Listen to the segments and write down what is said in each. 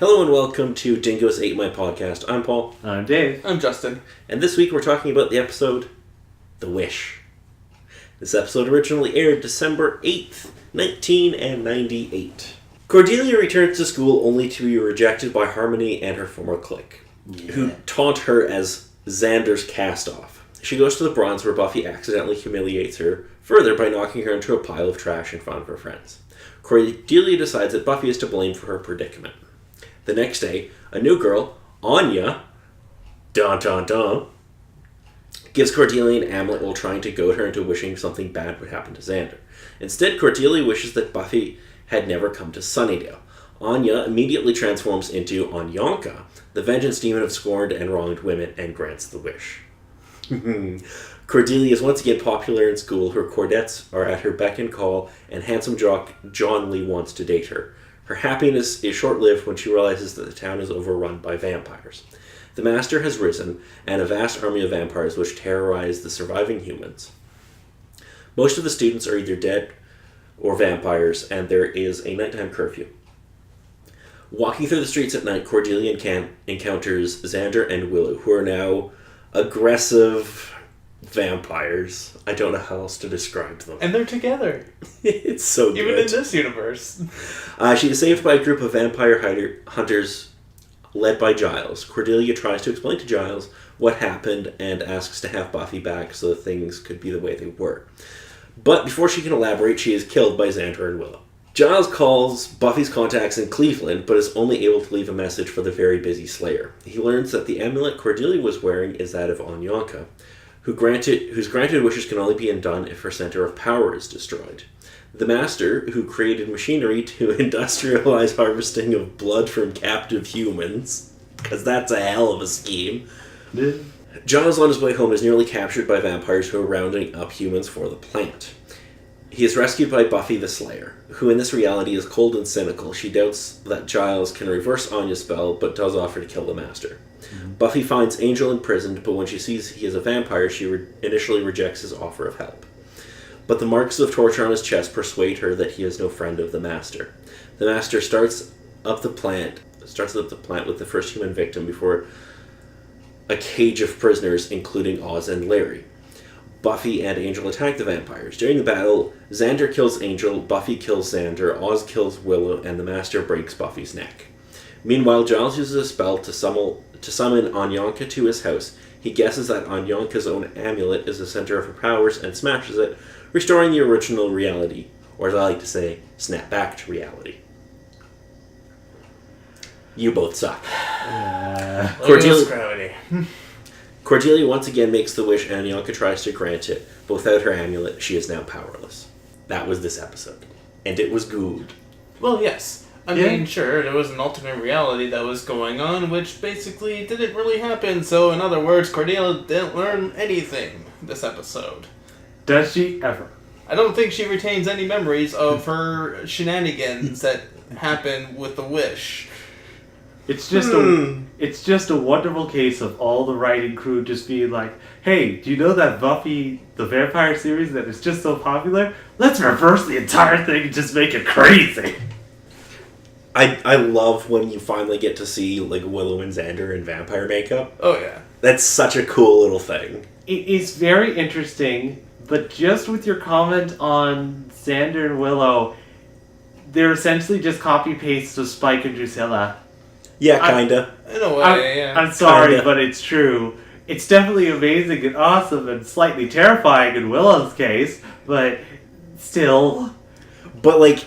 Hello and welcome to Dingoes Ate My Podcast. I'm Paul. I'm Dave. I'm Justin. And this week we're talking about the episode, The Wish. This episode originally aired December 8th, 1998. Cordelia returns to school only to be rejected by Harmony and her former clique, who taunt her as Xander's cast-off. She goes to the Bronze where Buffy accidentally humiliates her further by knocking her into a pile of trash in front of her friends. Cordelia decides that Buffy is to blame for her predicament. The next day, a new girl, Anya, gives Cordelia an amulet while trying to goad her into wishing something bad would happen to Xander. Instead, Cordelia wishes that Buffy had never come to Sunnydale. Anya immediately transforms into Anyanka, the vengeance demon of scorned and wronged women, and grants the wish. Cordelia is once again popular in school. Her Cordettes are at her beck and call, and handsome jock John Lee wants to date her. Her happiness is short-lived when she realizes that the town is overrun by vampires. The Master has risen, and a vast army of vampires which terrorize the surviving humans. Most of the students are either dead or vampires, and there is a nighttime curfew. Walking through the streets at night, Cordelia encounters Xander and Willow, who are now aggressive vampires. I don't know how else to describe them. And they're together. It's so good. Even in this universe. She is saved by a group of vampire hunters led by Giles. Cordelia tries to explain to Giles what happened and asks to have Buffy back so that things could be the way they were. But before she can elaborate, she is killed by Xander and Willow. Giles calls Buffy's contacts in Cleveland, but is only able to leave a message for the very busy Slayer. He learns that the amulet Cordelia was wearing is that of Anyanka, whose granted wishes can only be undone if her center of power is destroyed. The Master, who created machinery to industrialize harvesting of blood from captive humans, because that's a hell of a scheme. Giles on his way home is nearly captured by vampires who are rounding up humans for the plant. He is rescued by Buffy the Slayer, who in this reality is cold and cynical. She doubts that Giles can reverse Anya's spell, but does offer to kill the Master. Buffy finds Angel imprisoned, but when she sees he is a vampire, she initially rejects his offer of help. But the marks of torture on his chest persuade her that he is no friend of the Master. The Master starts up the plant with the first human victim before a cage of prisoners, including Oz and Larry. Buffy and Angel attack the vampires. During the battle, Xander kills Angel, Buffy kills Xander, Oz kills Willow, and the Master breaks Buffy's neck. Meanwhile, Giles uses a spell to summon Anyanka to his house. He guesses that Anyanka's own amulet is the center of her powers and smashes it, restoring the original reality, or as I like to say, snap back to reality. You both suck. Cordelia once again makes the wish, and Anyanka tries to grant it, but without her amulet, she is now powerless. That was this episode. And it was good. Well, yes. I mean, sure, there was an alternate reality that was going on, which basically didn't really happen. So, in other words, Cordelia didn't learn anything this episode. Does she ever? I don't think she retains any memories of her shenanigans that happened with the wish. It's just a wonderful case of all the writing crew just being like, hey, do you know that Buffy the Vampire series that is just so popular? Let's reverse the entire thing and just make it crazy. I love when you finally get to see like Willow and Xander in vampire makeup. Oh, yeah. That's such a cool little thing. It is very interesting, but just with your comment on Xander and Willow, they're essentially just copy-paste of Spike and Drusilla. Yeah, kinda. In a way, yeah. I'm sorry, Kinda. but it's true. It's definitely amazing and awesome and slightly terrifying in Willow's case, but still. But, like,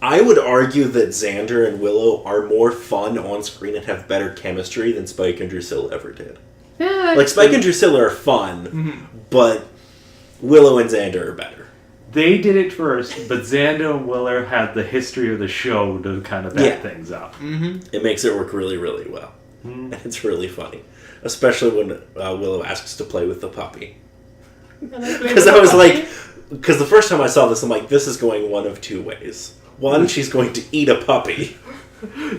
I would argue that Xander and Willow are more fun on screen and have better chemistry than Spike and Drusilla ever did. Yeah, like, Spike and Drusilla are fun, but Willow and Xander are better. They did it first, but Xander and Willow had the history of the show to kind of back things up. Mm-hmm. It makes it work really, really well. And it's really funny. Especially when Willow asks to play with the puppy. Because I was like... Because the first time I saw this, I'm like, this is going one of two ways. One, she's going to eat a puppy.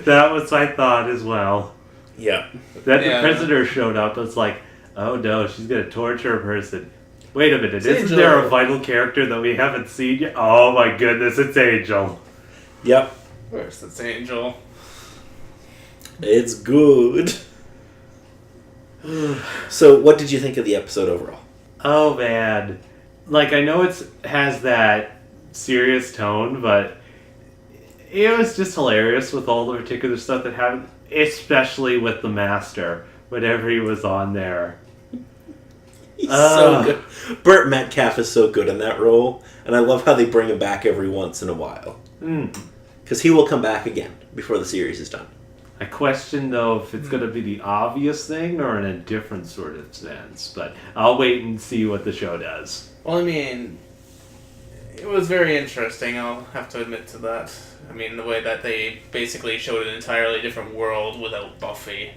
That was my thought as well. Yeah. Then the prisoner showed up, it's like, oh no, she's going to torture a person. Wait a minute, isn't there a vital character that we haven't seen yet? Oh my goodness, it's Angel. Yep. Where's this Angel? It's good. So, what did you think of the episode overall? Oh, man. Like, I know it has that serious tone, but it was just hilarious with all the particular stuff that happened, especially with the Master, whenever he was on there. He's so good. Burt Metcalf is so good in that role, and I love how they bring him back every once in a while. Because he will come back again before the series is done. I question, though, if it's going to be the obvious thing or in a different sort of sense, but I'll wait and see what the show does. Well, I mean, it was very interesting, I'll have to admit to that. I mean, the way that they basically showed an entirely different world without Buffy.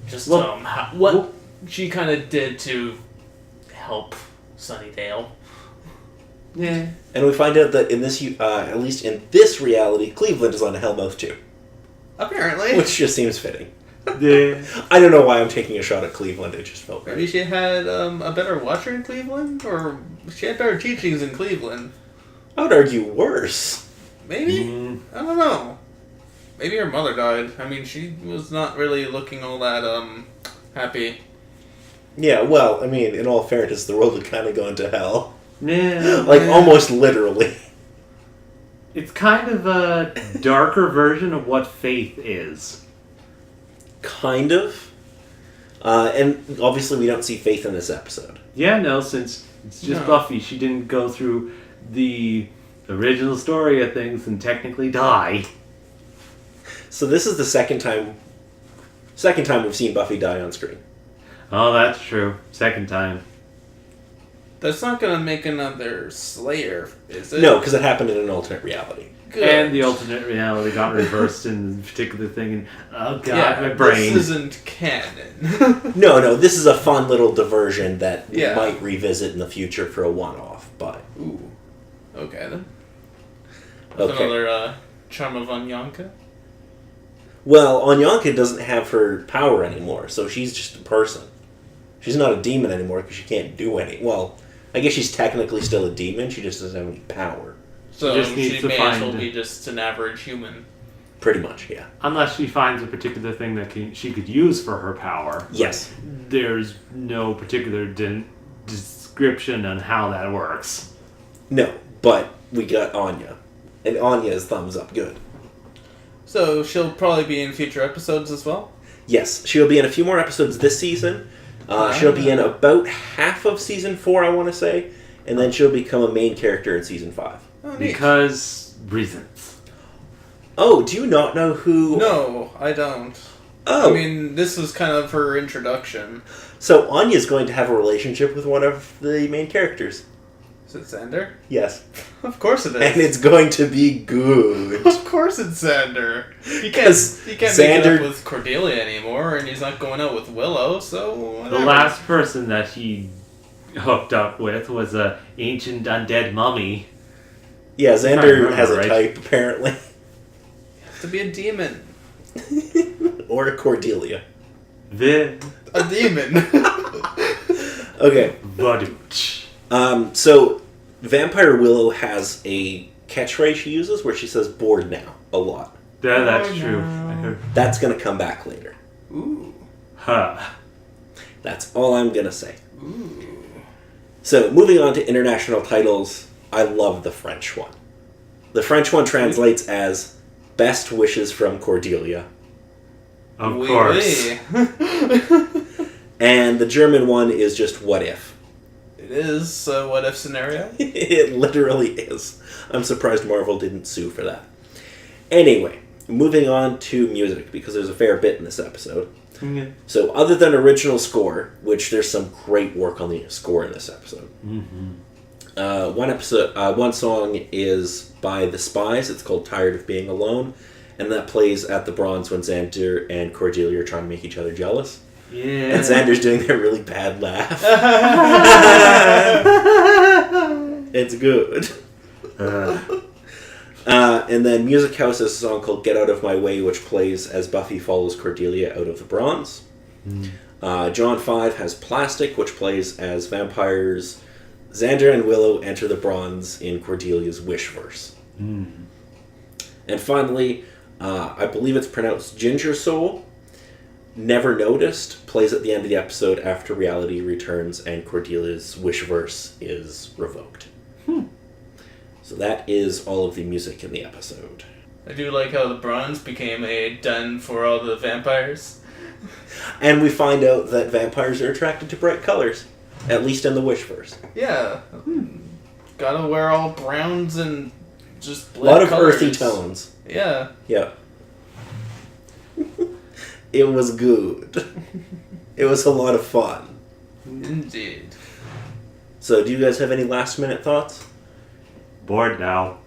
Just, what she kind of did to help Sunnydale. Yeah. And we find out that in this, at least in this reality, Cleveland is on a Hellmouth too. Apparently. Which just seems fitting. Yeah. I don't know why I'm taking a shot at Cleveland, it just felt Maybe she had a better watcher in Cleveland? Or she had better teachings in Cleveland? I would argue worse. Maybe? I don't know. Maybe her mother died. I mean, she was not really looking all that, happy. Yeah, well, I mean, in all fairness, the world had kind of gone to hell. Yeah. Like, almost literally. It's kind of a darker version of what faith is. Kind of. And obviously we don't see Faith in this episode. Yeah, no, since it's just Buffy, she didn't go through the original story of things and technically die. So this is the second time we've seen Buffy die on screen. Oh, that's true. Second time. That's not going to make another Slayer, is it? No, because it happened in an alternate reality. Good. And the alternate reality got reversed in the particular thing, and oh god, my brain. This isn't canon. No, this is a fun little diversion that we Yeah. might revisit in the future for a one-off, but... Ooh. Okay, then. Okay. Another charm of Anyanka? Well, Anyanka doesn't have her power anymore, so she's just a person. She's not a demon anymore because she can't do any... Well, I guess she's technically still a demon, she just doesn't have any power. So just needs she to may as well find- be just an average human. Pretty much, yeah. Unless she finds a particular thing that she could use for her power. Yes. There's no particular description on how that works. No, but we got Anya. And Anya's thumbs up good. So she'll probably be in future episodes as well? Yes, she'll be in a few more episodes this season. She'll be in about half of season 4, I want to say. And then she'll become a main character in season 5. Oh, neat. Because reasons. Oh, do you not know who... No, I don't. Oh. I mean, this was kind of her introduction. So Anya's going to have a relationship with one of the main characters. Is it Xander? Yes. Of course it is. And it's going to be good. Of course it's Xander. He can't make it Xander- up with Cordelia anymore, and he's not going out with Willow, so whatever. The last person that he hooked up with was a ancient undead mummy. Yeah, If I Xander remember has a right. type, apparently. You have to be a demon. Or a Cordelia. The A demon. Okay. Badooch. So Vampire Willow has a catchphrase she uses where she says bored now a lot. Yeah, that's Oh, true. no. I heard. That's going to come back later. Ooh. Huh. That's all I'm going to say. Ooh. So moving on to international titles, I love the French one. The French one translates as Best Wishes from Cordelia. Of Oui, course. oui. And the German one is just What If. It is a what if scenario. It literally is. I'm surprised Marvel didn't sue for that. Anyway, moving on to music, because there's a fair bit in this episode. Yeah. So other than original score, which there's some great work on the score in this episode. Mm-hmm. One song is by The Spies. It's called Tired of Being Alone. And that plays at the Bronze when Xander and Cordelia are trying to make each other jealous. Yeah. And Xander's doing that really bad laugh. It's good. And then Music House has a song called Get Out of My Way, which plays as Buffy follows Cordelia out of the Bronze. John 5 has Plastic, which plays as vampires Xander and Willow enter the Bronze in Cordelia's Wish verse. And finally, I believe it's pronounced Ginger Soul. Never Noticed plays at the end of the episode after reality returns and Cordelia's Wishverse is revoked. So that is all of the music in the episode. I do like how the bronze became a den for all the vampires. And we find out that vampires are attracted to bright colors, at least in the Wishverse. Yeah. Gotta wear all browns and just A lot of colors. earthy tones. Yeah. Yeah. It was good. It was a lot of fun. Indeed. So, do you guys have any last minute thoughts? Bored now.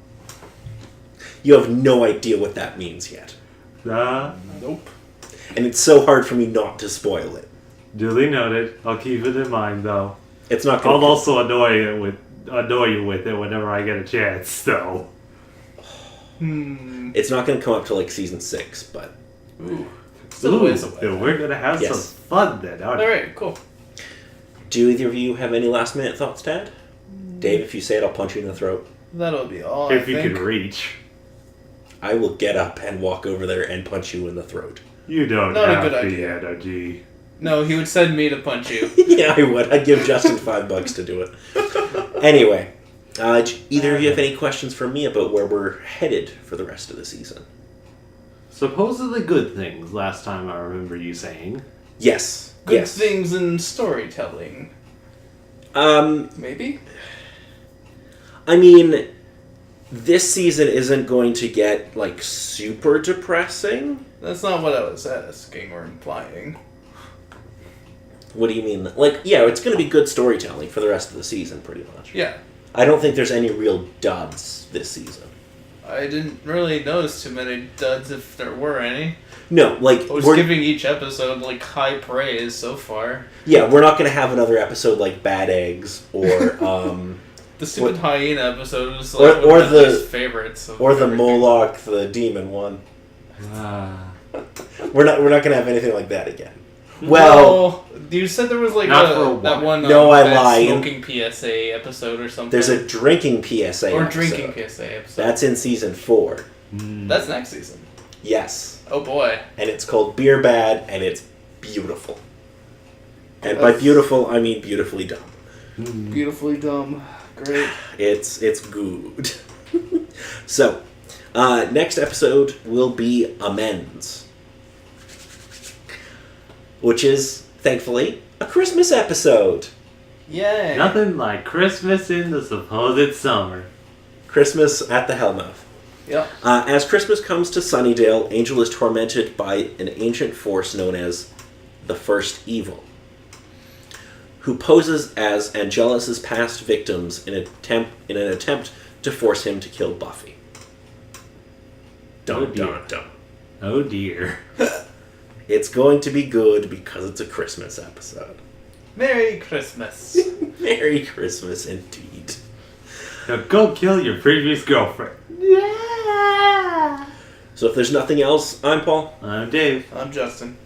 You have no idea what that means yet. Nope. And it's so hard for me not to spoil it. Duly noted. I'll keep it in mind, though. It's not I'll going also annoy you with it whenever I get a chance, though. It's not going to come up till like season 6, but... Ooh. Still a ways away. Then we're gonna have Yes. some fun then, aren't we? Alright, cool. Do either of you have any last minute thoughts, Dad? Dave, if you say it, I'll punch you in the throat. That'll be all, If I you think. can reach. I will get up and walk over there and punch you in the throat. You don't Not a have good the idea. energy. No, he would send me to punch you. Yeah, I would. I'd give Justin $5 to do it. Anyway, do either of you have any questions for me about where we're headed for the rest of the season? Supposedly good things, last time I remember you saying. Yes. Good yes. things in storytelling. Maybe? I mean, this season isn't going to get, like, super depressing. That's not what I was asking or implying. What do you mean? Like, yeah, it's going to be good storytelling for the rest of the season, pretty much. Yeah. I don't think there's any real duds this season. I didn't really notice too many duds if there were any. No, like... I was giving each episode, like, high praise so far. Yeah, we're not going to have another episode like Bad Eggs or... The stupid hyena episode was or like one of my the- least favorites. Of or the everything. Moloch, the demon one. We're not going to have anything like that again. Well... No, you said there was like Not for a that while. one No, I bad lied. smoking PSA episode or something. There's a drinking PSA or episode. drinking PSA episode. That's in season 4. That's next season. Yes. Oh boy. And it's called Beer Bad, and it's beautiful. And by That's- beautiful, I mean beautifully dumb. Beautifully dumb. Great. It's good. So, next episode will be Amends. Which is, thankfully, a Christmas episode. Yay. Nothing like Christmas in the supposed summer. Christmas at the Hellmouth. Yep. As Christmas comes to Sunnydale, Angel is tormented by an ancient force known as the First Evil, who poses as Angelus' past victims in an attempt to force him to kill Buffy. Oh dear. Dun. Oh dear. It's going to be good because it's a Christmas episode. Merry Christmas. Merry Christmas indeed. Now go kill your previous girlfriend. So if there's nothing else, I'm Paul. I'm Dave. I'm Justin.